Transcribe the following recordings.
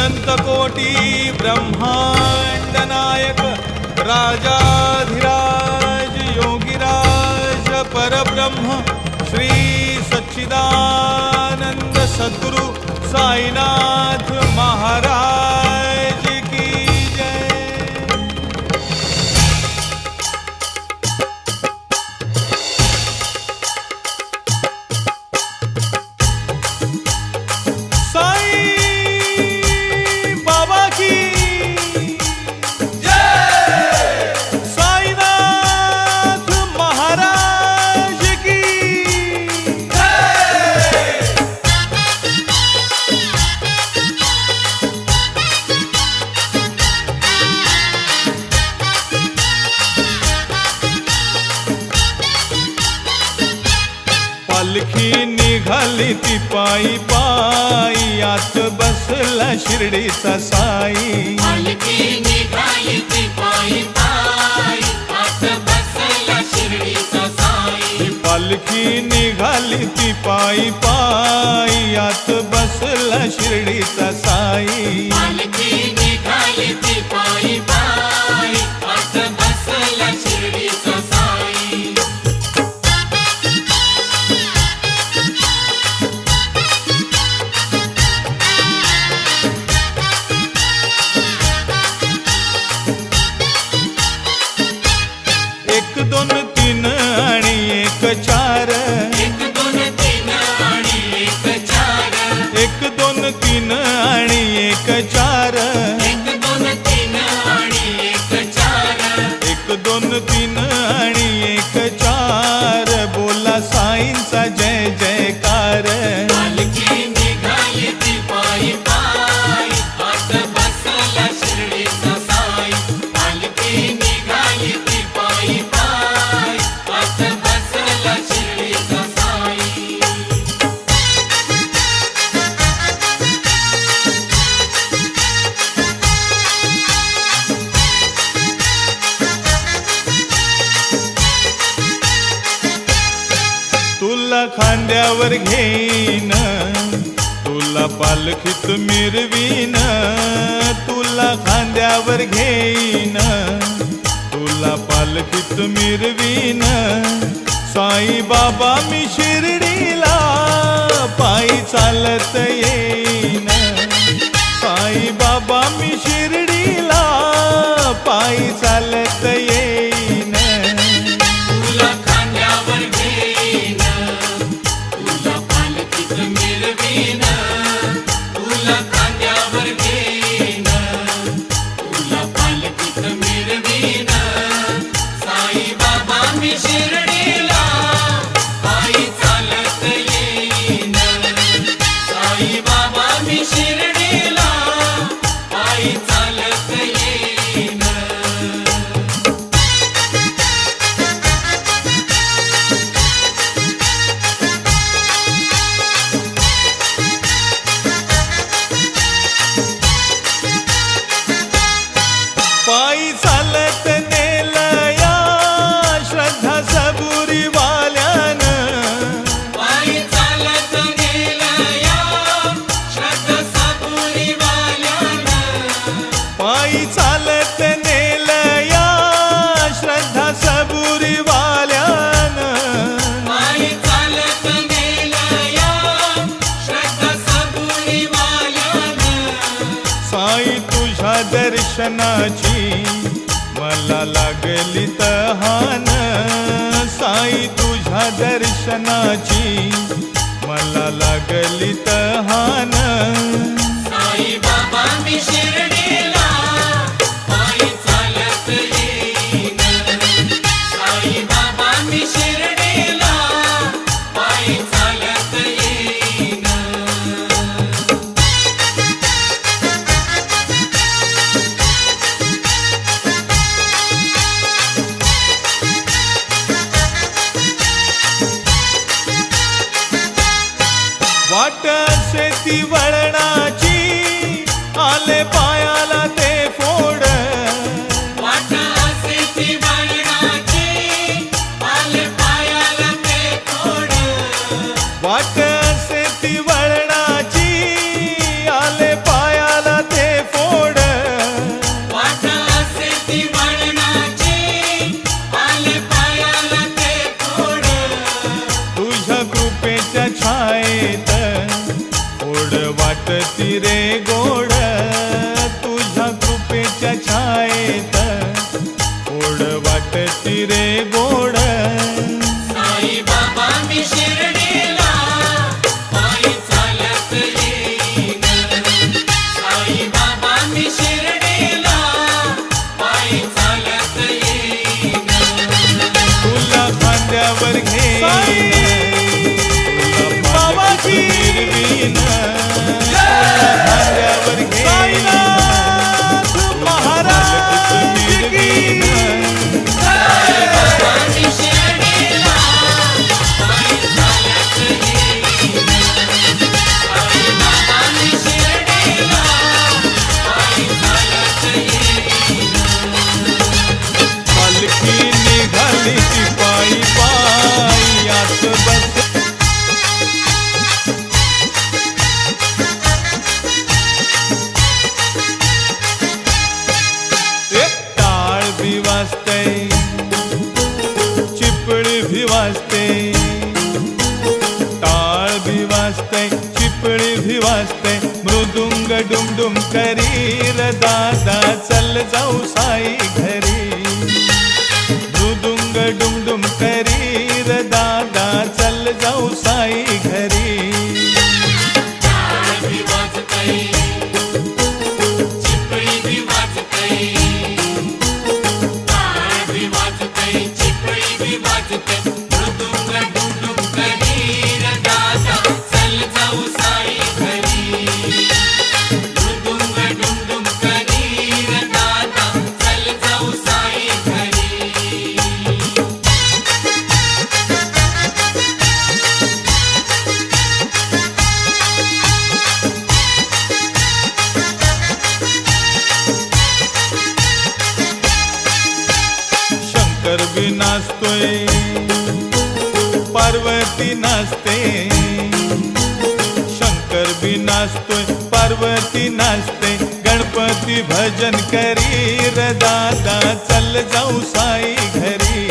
अनंत कोटी ब्रह्मांड नायक राजाधिराज योगीराज परब्रह्म श्री सच्चिदानंद सद्गुरु साईनाथ महाराज की जय। पालखी निघाली ती पायी पायी आत बसला शिर्डीचा साई। पालखी निघाली ती पायी पायी आत बसला शिर्डीचा साई। पालखी निघाली ती पायी पायी आत बसला शिर्डीचा साई। पालखी निघाली ती पायी पायी आत बसला शिर्डीचा साई। एक दोन तीन आणि एक चार, एक दोन तीन आणि एक चार, एक दोन तीन आणि एक चार, एक दोन तीन आणि एक चार, एक दोन तीन आणि एक चार बोला साईंचा जय जयकार। पालखी निघाली ती पायी पायी आत बसला शिर्डीचा साई। पालखी निघाली ती पायी पायी आत बसला शिर्डीचा साई। तुला खांद्यावर घेईन, तुला पालखीत मिरवीन, तुला खांद्यावर घेईन, तुला पालखीत मिरवीन। साई बाबा मी शिर्डीला पायी चालत येईन, साई बाबा मी शिर्डीला पायी चालत येईन। तुला खांद्यावर घेईन, तुला पालखीत मिरवीन, तुला खांद्यावर घेईन, तुला पालखीत मिरवीन। साई बाबा मी शिर्डीला पायी चालत येईन, साई बाबा मी शिर्डीला पायी चालत येईन। पायी चालत नेलया श्रद्धा सबुरी वाल्यानं, पायी चालत नेलया श्रद्धा सबुरी वाल्यानं, पायी चालत नेलया श्रद्धा सबुरी वाल्यानं। पायी चालत नेलया श्रद्धा सबुरी वाल्यानं। साई तुझ्या दर्शनाची मला लागली तहान, साई तुझ्या दर्शनाची मला लागली तहान। साई बाबा मी शिर्डीला पायी चालत येईन, साई बाबा मी शिर्डीला पायी चालत येईन। वाट असे ती वळणाची आले पायाला ते फोड, वाट असे ती वळणाची आले पायाला ते फोड, वाट असे ती वळणाची आले पायाला ते गोड तुझ्या कृपेच्या छायेत ओढ वाटती रे गोड साई बाबा मी शिर्डीला पायी चालत येईन साई बाबा मी शिर्डीला पायी चालत येईन तुला खांद्यावर घेईन बाबाजी फिरवीन तुला खांद्यावर घेईन महाराज फिरवीन साई बाबा मी शिर्डीला पायी चालत येईन साई बाबा मी शिर्डीला पायी चालत येईन पालखी निघाली ती पायी पायी आत बस टाळ भी वाजते चिपळी भी वाजते टाळ भी वाजते चिपळी भी वाजते मृदुंग डुमडुम करी र दादा चल जाऊ साई घरी मृदुंग डुमडुम करी र दादा चल जाऊ साई घरी टाळ भी वाजतंय चिपळी भी वाजतंय टाळ भी वाजतंय चिपळी भी वाजतंय मृदुंग डुमडुम करी र दादा चल जाऊ साई घरी मृदुंग डुमडुम करी र दादा चल जाऊ साई घरी शंकर भी नाचतोय पार्वती नाचते शंकर भी नाचतोय पार्वती नाचते गणपती भजन करी र दादा चल जाऊ साई घरी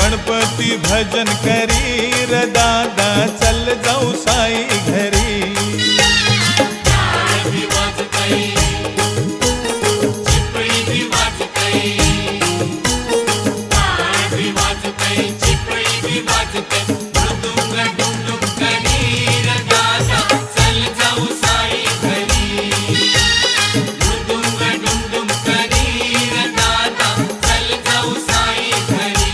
गणपती भजन करी र दादा चल जाऊ साई घरी टाळ भी वाजतंय चिपळी भी वाजतंय टाळ भी वाजतंय चिपळी भी वाजतंय मृदुंग डुमडुम करी र दादा चल जाऊ साई घरी मृदुंग डुमडुम करी र दादा चल जाऊ साई घरी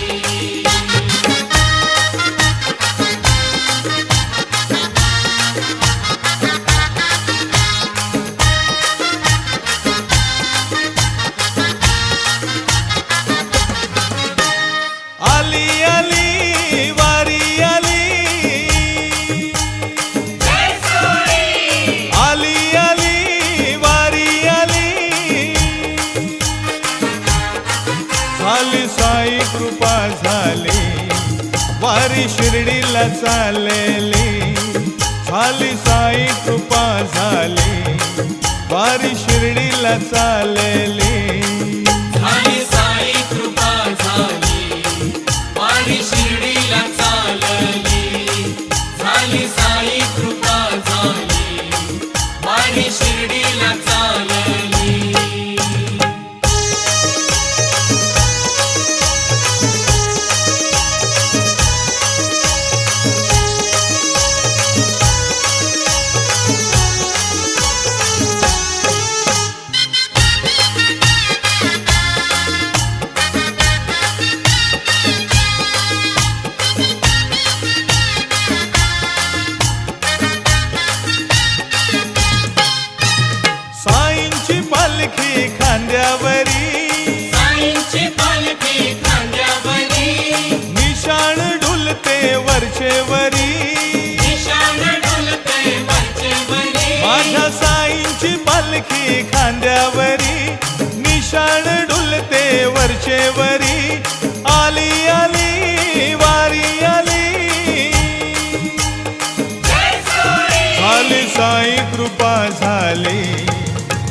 आली आली वारी आली आली आली वारी आली झाली साई कृपा झाली वारी शिर्डीला चालली झाली साई कृपा झाली वारी शिर्डीला चालली झाली साई कृपा झाली वारी शिर्डीला चालली झाली साई कृपा झाली वारी शिर्डीला चालली साईंची पालखी खांद्यावरी साईंची पालखी खांद्यावरी निशाण डुलते वरचेवरी निशाण डुलते वरचेवरी माझ्या साईंची पालखी खांद्यावरी निशाण डुलते वरचेवरी आली आली वारी आली झाली साई कृपा झाली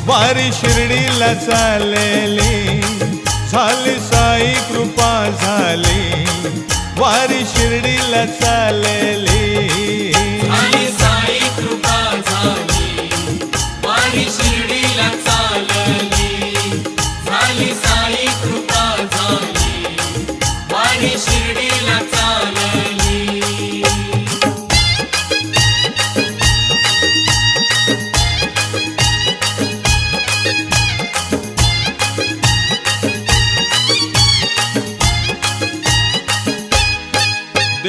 वारी शिर्डीला चालली झाली साई कृपा झाली वारी शिर्डीला चालली झाली साई कृपा झाली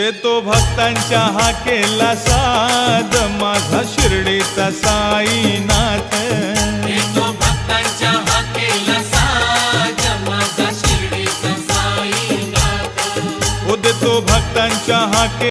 देतो भक्तांच्या हाकेला साद माझा शिर्डीचा साईनाथ. देतो भक्तांच्या हाकेला साज माझा शिर्डीचा साईनाथ. देतो भक्तांच्या हाके